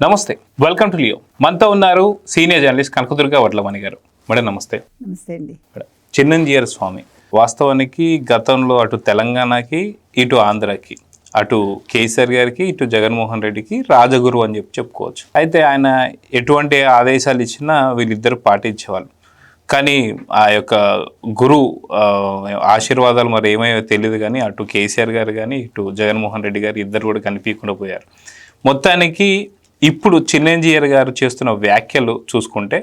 నమస్తే, welcome to Leo. మనతో ఉన్నారు సీనియర్ జర్నలిస్ట్ కనకదుర్గ వడ్లమణి గారు. మేడం నమస్తే. నమస్తే అండి. చిన్నంజీయర్ స్వామి వాస్తవానికి గతంలో అటు తెలంగాణకి, ఇటు ఆంధ్రాకి, అటు కేసీఆర్ గారికి, ఇటు జగన్మోహన్ రెడ్డికి రాజగురు అని చెప్పుకోవచ్చు. అయితే ఆయన ఎటువంటి ఆదేశాలు ఇచ్చినా వీళ్ళిద్దరు పాటించేవాళ్ళు. కానీ ఆ యొక్క గురు ఆశీర్వాదాలు మరి ఏమయ్యో తెలియదు. కానీ అటు కేసీఆర్ గారు కానీ, ఇటు జగన్మోహన్ రెడ్డి గారు ఇద్దరు కూడా కనిపించకుండా పోయారు. మొత్తానికి ఇప్పుడు చిన్నంజీయర్ గారు చేస్తున్న వ్యాఖ్యలు చూసుకుంటే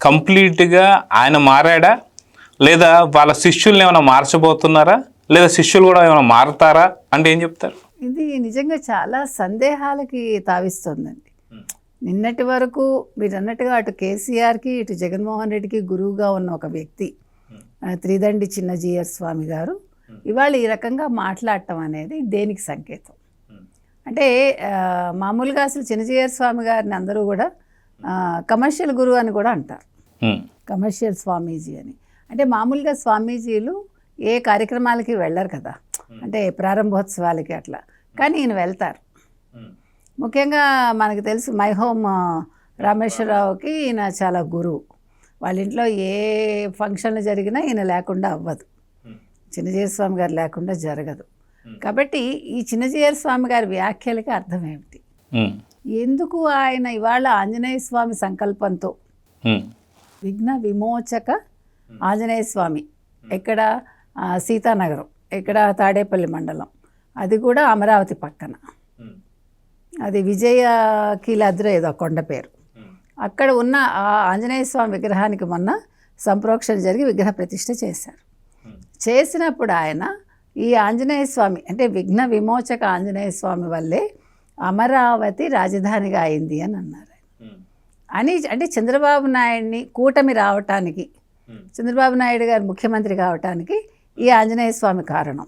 కంప్లీట్గా ఆయన మారాడా, లేదా వాళ్ళ శిష్యుల్ని ఏమైనా మార్చబోతున్నారా, లేదా శిష్యులు కూడా ఏమైనా మారుతారా అంటే ఏం చెప్తారు? ఇది నిజంగా చాలా సందేహాలకి తావిస్తుందండి. నిన్నటి వరకు మీరు అన్నట్టుగా అటు కేసీఆర్కి, ఇటు జగన్మోహన్ రెడ్డికి గురువుగా ఉన్న ఒక వ్యక్తి త్రిదండి చిన్నజీయర్ స్వామి గారు ఇవాళ ఈ రకంగా మాట్లాడటం అనేది దేనికి సంకేతం అంటే, మామూలుగా అసలు చిన్నజీయర్ స్వామి గారిని అందరూ కూడా కమర్షియల్ గురువు అని కూడా అంటారు, కమర్షియల్ స్వామీజీ అని. అంటే మామూలుగా స్వామీజీలు ఏ కార్యక్రమాలకి వెళ్ళరు కదా, అంటే ప్రారంభోత్సవాలకి అట్లా, కానీ ఈయన వెళ్తారు. ముఖ్యంగా మనకు తెలుసు మై హోమ్ రామేశ్వరరావుకి ఈయన చాలా గురువు. వాళ్ళ ఇంట్లో ఏ ఫంక్షన్లు జరిగినా ఈయన లేకుండా అవ్వదు, చిన్నజీయర్ స్వామి గారు లేకుండా జరగదు. కాబట్టి ఈ చిన్నజీయర్ స్వామి గారి వ్యాఖ్యలకి అర్థం ఏమిటి, ఎందుకు ఆయన ఇవాళ ఆంజనేయ స్వామి సంకల్పంతో విఘ్న విమోచక ఆంజనేయ స్వామి ఎక్కడ సీతానగరం, ఇక్కడ తాడేపల్లి మండలం, అది కూడా అమరావతి పక్కన, అది విజయ కీలాద్రి ఏదో కొండ పేరు, అక్కడ ఉన్న ఆ ఆంజనేయ స్వామి విగ్రహానికి మొన్న సంప్రోక్షణ జరిగి విగ్రహ ప్రతిష్ఠ చేశారు. చేసినప్పుడు ఆయన ఈ ఆంజనేయ స్వామి అంటే విఘ్న విమోచక ఆంజనేయ స్వామి వల్లే అమరావతి రాజధానిగా అయింది అని అన్నారు. అంటే చంద్రబాబు నాయుడిని కూటమి రావటానికి, చంద్రబాబు నాయుడు గారు ముఖ్యమంత్రి కావటానికి ఈ ఆంజనేయ స్వామి కారణం.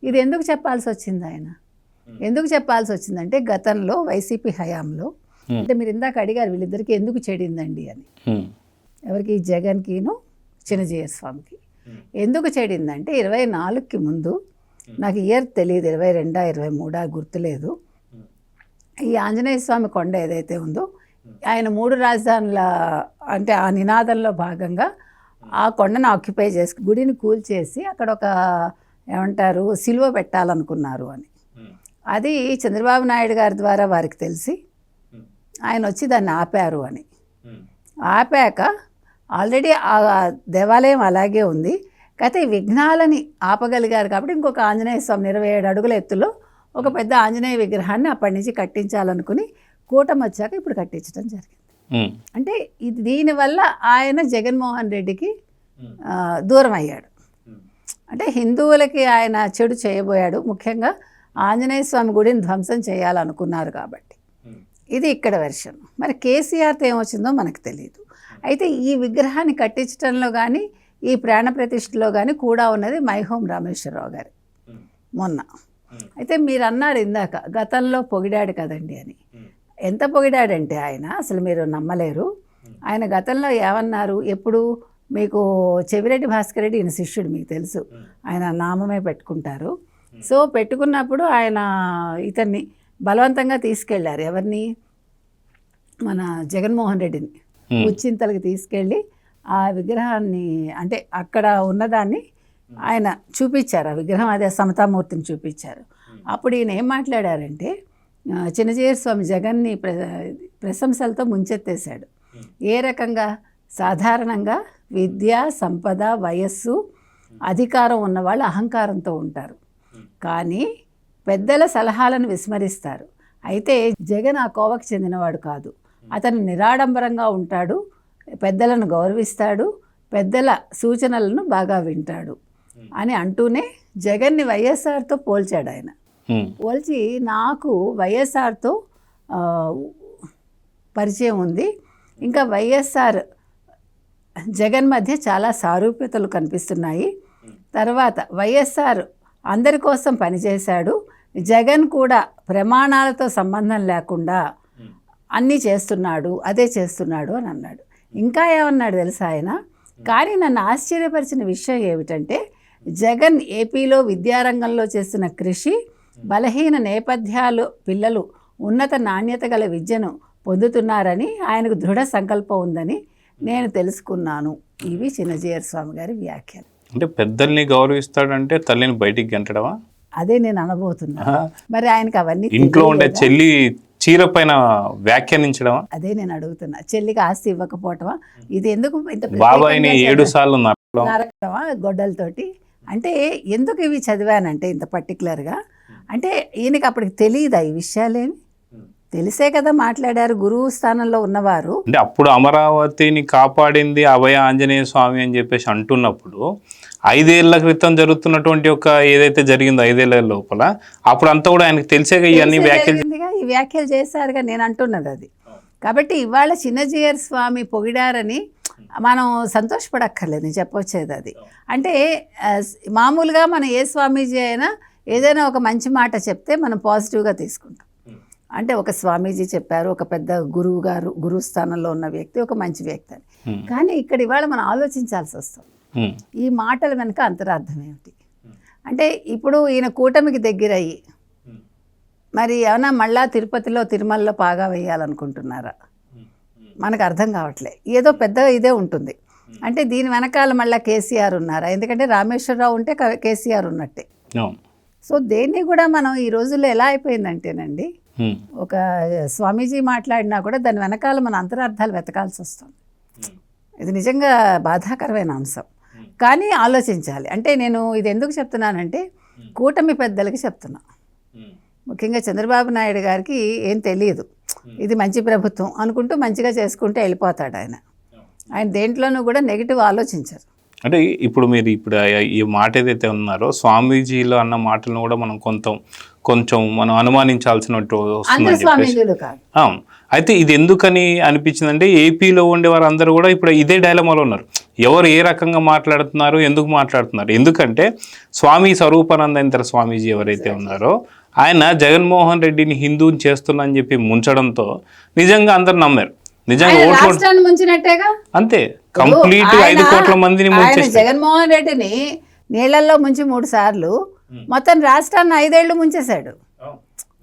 ఇది ఎందుకు చెప్పాల్సి వచ్చింది ఆయన? ఎందుకు చెప్పాల్సి వచ్చిందంటే గతంలో వైసీపీ హయాంలో, అంటే మీరు ఇందాక అడిగారు వీళ్ళిద్దరికి ఎందుకు చెడిందండి అని, ఎవరికి, జగన్కిను చిన్నజీయర్ స్వామికి. ఎందుకు చెడిందంటే 24కి ముందు, నాకు ఇయర్ తెలియదు, 22, 23 గుర్తులేదు, ఈ ఆంజనేయ స్వామి కొండ ఏదైతే ఉందో ఆయన 3 రాజధానుల అంటే ఆ నినాదంలో భాగంగా ఆ కొండను ఆక్యుపై చేసి గుడిని కూల్చేసి అక్కడ ఒక ఏమంటారు సిలువ పెట్టాలనుకున్నారు అని. అది చంద్రబాబు నాయుడు గారి ద్వారా వారికి తెలిసి ఆయన వచ్చి దాన్ని ఆపారు అని. ఆపాక ఆల్రెడీ ఆ దేవాలయం అలాగే ఉంది, అయితే ఈ విఘ్నాలని ఆపగలిగారు కాబట్టి ఇంకొక ఆంజనేయ స్వామి 27 అడుగుల ఎత్తులో ఒక పెద్ద ఆంజనేయ విగ్రహాన్ని అప్పటి నుంచి కట్టించాలనుకుని కూటమి వచ్చాక ఇప్పుడు కట్టించడం జరిగింది. అంటే ఇది దీనివల్ల ఆయన జగన్మోహన్ రెడ్డికి దూరం అయ్యాడు. అంటే హిందువులకి ఆయన చెడు చేయబోయాడు, ముఖ్యంగా ఆంజనేయ స్వామి గుడిని ధ్వంసం చేయాలనుకున్నారు కాబట్టి. ఇది ఇక్కడ వెర్షన్. మరి కేసీఆర్తో ఏమొచ్చిందో మనకు తెలియదు. అయితే ఈ విగ్రహాన్ని కట్టించడంలో కానీ, ఈ ప్రాణ ప్రతిష్ఠలో కానీ కూడా ఉన్నది మై హోమ్ రామేశ్వరరావు గారు మొన్న. అయితే మీరు అన్నారు ఇందాక గతంలో పొగిడాడు కదండి అని. ఎంత పొగిడాడంటే ఆయన అసలు మీరు నమ్మలేరు. ఆయన గతంలో ఏమన్నారు, ఎప్పుడు మీకు చెవిరెడ్డి భాస్కర్ రెడ్డి ఈయన శిష్యుడు, మీకు తెలుసు, ఆయన నామమే పెట్టుకుంటారు. సో పెట్టుకున్నప్పుడు ఆయన ఇతన్ని బలవంతంగా తీసుకెళ్లారు, ఎవరిని, మన జగన్మోహన్ రెడ్డిని ఉచ్చింతలకి తీసుకెళ్ళి ఆ విగ్రహాన్ని అంటే అక్కడ ఉన్నదాన్ని ఆయన చూపించారు, ఆ విగ్రహం అదే సమతామూర్తిని చూపించారు. అప్పుడు ఈయన ఏం మాట్లాడారంటే, చిన్నజీయర్ స్వామి జగన్ని ప్రశంసలతో ముంచెత్తేశాడు. ఏ రకంగా? సాధారణంగా విద్య, సంపద, వయస్సు, అధికారం ఉన్నవాళ్ళు అహంకారంతో ఉంటారు, కానీ పెద్దల సలహాలను విస్మరిస్తారు. అయితే జగన్ ఆ కోవకు చెందినవాడు కాదు, అతను నిరాడంబరంగా ఉంటాడు, పెద్దలను గౌరవిస్తాడు, పెద్దల సూచనలను బాగా వింటాడు అని అంటూనే జగన్ని వైఎస్ఆర్తో పోల్చాడు ఆయన. పోల్చి నాకు వైఎస్ఆర్తో పరిచయం ఉంది, ఇంకా వైఎస్ఆర్ జగన్ మధ్య చాలా సారూప్యతలు కనిపిస్తున్నాయి, తర్వాత వైఎస్ఆర్ అందరి కోసం పనిచేశాడు, జగన్ కూడా ప్రమాణాలతో సంబంధం లేకుండా అన్నీ చేస్తున్నాడు, అదే చేస్తున్నాడు అని అన్నాడు. ఇంకా ఏమన్నాడు తెలుసా ఆయన? కానీ నన్ను ఆశ్చర్యపరిచిన విషయం ఏమిటంటే, జగన్ ఏపీలో విద్యారంగంలో చేస్తున్న కృషి, బలహీన నేపథ్యాలు పిల్లలు ఉన్నత నాణ్యత గల విద్యను పొందుతున్నారని ఆయనకు దృఢ సంకల్పం ఉందని నేను తెలుసుకున్నాను. ఇవి చిన్నజీయర్ స్వామి గారి వ్యాఖ్యలు. అంటే పెద్దల్ని గౌరవిస్తాడంటే తల్లిని బయటికి గంటడమా? అదే నేను అనబోతున్నా. మరి ఆయనకు అవన్నీ ఇంట్లో ఉండే చెల్లి చీర పైన వ్యాఖ్యానించడమా? అదే నేను అడుగుతున్నా. చెల్లికి ఆస్తి ఇవ్వకపోవటమా? ఇది ఎందుకు ఇంత బాబాయిని 7 సార్లు నరకడమా గొడ్డలతోటి? అంటే ఎందుకు ఇవి చదివానంటే ఇంత పర్టికులర్గా అంటే ఈయనకి అప్పటికి తెలియదా ఈ విషయాలేమి? తెలిసే కదా మాట్లాడారు. గురువు స్థానంలో ఉన్నవారు. అంటే అప్పుడు అమరావతిని కాపాడింది అభయ ఆంజనేయ స్వామి అని చెప్పేసి అంటున్నప్పుడు 5 ఏళ్ల క్రితం జరుగుతున్నటువంటి ఒక ఏదైతే జరిగిందో 5 ఏళ్ల లోపల అప్పుడు అంతా కూడా ఆయనకు తెలిసేగా ఇవన్నీ వ్యాఖ్యలు ఈ వ్యాఖ్యలు చేశారుగా నేను అంటున్నది అది. కాబట్టి ఇవాళ చిన్నజీయర్ స్వామి పొగిడారని మనం సంతోషపడక్కర్లేదు. నేను చెప్పొచ్చేది అది. అంటే మామూలుగా మనం ఏ స్వామీజీ అయినా ఏదైనా ఒక మంచి మాట చెప్తే మనం పాజిటివ్గా తీసుకుంటాం. అంటే ఒక స్వామీజీ చెప్పారు, ఒక పెద్ద గురువు గారు, గురువు స్థానంలో ఉన్న వ్యక్తి ఒక మంచి వ్యక్తి అని. కానీ ఇక్కడ ఇవాళ మనం ఆలోచించాల్సి వస్తుంది ఈ మాటల వెనుక అంతరార్థం ఏమిటి. అంటే ఇప్పుడు ఈయన కూటమికి దగ్గరయ్యి మరి ఏమన్నా మళ్ళా తిరుపతిలో తిరుమలలో పాగా వేయాలనుకుంటున్నారా? మనకు అర్థం కావట్లే. ఏదో పెద్ద ఇదే ఉంటుంది. అంటే దీని వెనకాల మళ్ళీ కేసీఆర్ ఉన్నారా? ఎందుకంటే రామేశ్వరరావు ఉంటే కేసీఆర్ ఉన్నట్టే. సో దేన్ని కూడా మనం ఈ రోజుల్లో ఎలా అయిపోయిందంటేనండి, ఒక స్వామీజీ మాట్లాడినా కూడా దాని వెనకాల మన అంతరార్థాలు వెతకాల్సి వస్తుంది. ఇది నిజంగా బాధాకరమైన అంశం. కానీ ఆలోచించాలి. అంటే నేను ఇది ఎందుకు చెప్తున్నానంటే కూటమి పెద్దలకి చెప్తున్నా. ముఖ్యంగా చంద్రబాబు నాయుడు గారికి ఏం తెలియదు, ఇది మంచి ప్రభుత్వం అనుకుంటూ మంచిగా చేసుకుంటూ వెళ్ళిపోతాడు ఆయన. ఆయన దేంట్లోనూ కూడా నెగిటివ్ ఆలోచించరు. అంటే ఇప్పుడు మీరు ఈ మాట ఏదైతే ఉన్నారో స్వామీజీలో అన్న మాటలను కూడా మనం కొంచెం మనం అనుమానించాల్సినట్టు వస్తుంది. అయితే ఇది ఎందుకని అనిపించిందంటే ఏపీలో ఉండే వారందరూ కూడా ఇప్పుడు ఇదే డైలమాలో ఉన్నారు. ఎవరు ఏ రకంగా మాట్లాడుతున్నారు, ఎందుకు మాట్లాడుతున్నారు? ఎందుకంటే స్వామి స్వరూపానందేంద్ర స్వామీజీ ఎవరైతే ఉన్నారో ఆయన జగన్మోహన్ రెడ్డిని హిందువుని చేస్తున్నా అని చెప్పి ముంచడంతో నిజంగా అందరు నమ్మారు. నిజంగా రాష్ట్రాన్ని ముంచినట్టేగా. అంతే, కంప్లీట్ 5 కోట్ల మందిని ముంచేసి జగన్మోహన్ రెడ్డిని నీళ్లలో ముంచి 3 సార్లు మొత్తం రాష్ట్రాన్ని 5 ఏళ్ళు ముంచేశాడు.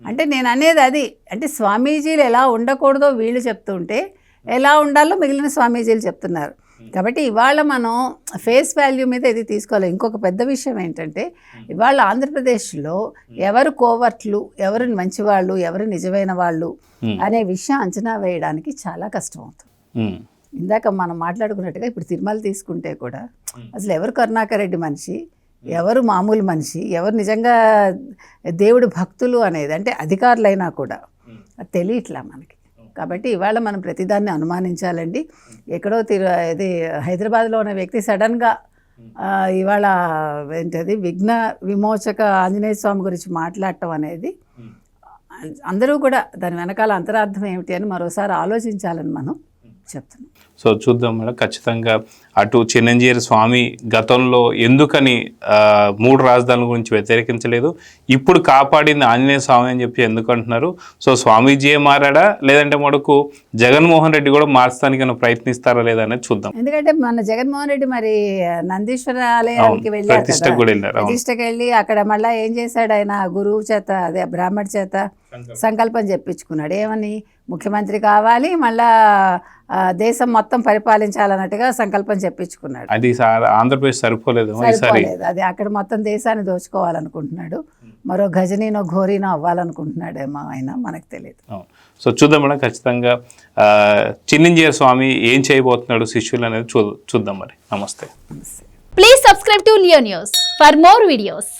అంటే నేను అనేది అది. అంటే స్వామీజీలు ఎలా ఉండకూడదో వీళ్ళు చెప్తుంటే ఎలా ఉండాలో మిగిలిన స్వామీజీలు చెప్తున్నారు. కాబట్టి ఇవాళ మనం ఫేస్ వాల్యూ మీద ఇది తీసుకోవాలి. ఇంకొక పెద్ద విషయం ఏంటంటే ఇవాళ ఆంధ్రప్రదేశ్లో ఎవరు కోవర్ట్లు, ఎవరు మంచివాళ్ళు, ఎవరు నిజమైన వాళ్ళు అనే విషయం అంచనా వేయడానికి చాలా కష్టం అవుతుంది. ఇందాక మనం మాట్లాడుకున్నట్టుగా ఇప్పుడు తిరుమల తీసుకుంటే కూడా అసలు ఎవరు కరుణాకర్ రెడ్డి మనిషి, ఎవరు మామూలు మనిషి, ఎవరు నిజంగా దేవుడు భక్తులు అనేది అంటే అధికారులైనా కూడా అది తెలియట్లా మనకి. కాబట్టి ఇవాళ మనం ప్రతిదాన్ని అనుమానించాలండి. ఎక్కడో ఇది హైదరాబాద్లో ఉన్న వ్యక్తి సడన్గా ఇవాళ ఏంటది విఘ్న విమోచక ఆంజనేయ స్వామి గురించి మాట్లాడటం అనేది అందరూ కూడా దాని వెనకాల అంతరార్థం ఏమిటి అని మరోసారి ఆలోచించాలని మనం చెప్తున్నాం. సో చూద్దాం మేడం, ఖచ్చితంగా అటు చిన్నజీయర్ స్వామి గతంలో ఎందుకని 3 రాజధానుల గురించి వ్యతిరేకించలేదు, ఇప్పుడు కాపాడింది ఆంజనేయ స్వామి అని చెప్పి ఎందుకు అంటున్నారు? సో స్వామీజీయే మారాడా లేదంటే మటుకు జగన్మోహన్ రెడ్డి కూడా మార్చడానికి ప్రయత్నిస్తారా లేదా అనేది చూద్దాం. ఎందుకంటే మన జగన్మోహన్ రెడ్డి మరి నందీశ్వర ఆలయానికి ప్రతిష్టకి వెళ్ళి అక్కడ మళ్ళీ ఏం చేశాడు ఆయన? గురువు చేత అదే బ్రాహ్మణ చేత సంకల్పం చెప్పించుకున్నాడు. ఏమని? ముఖ్యమంత్రి కావాలి, మళ్ళా దేశం మొత్తం పరిపాలించాలన్నట్టుగా సంకల్పం చెప్పించుకున్నాడు. అది ఆంధ్రప్రదేశ్ సరిపోలేదు, అది అక్కడ మొత్తం దేశాన్ని దోచుకోవాలనుకుంటున్నాడు. మరో గజనీనో ఘోరీనో అవ్వాలనుకుంటున్నాడేమో ఆయన, మనకు తెలియదు. సో చూద్దాం మేడం, ఖచ్చితంగా చిన్నజీయర్ స్వామి ఏం చేయబోతున్నాడు శిష్యులు అనేది చూద్దాం మరి. నమస్తే. Please subscribe to Leo news for more videos.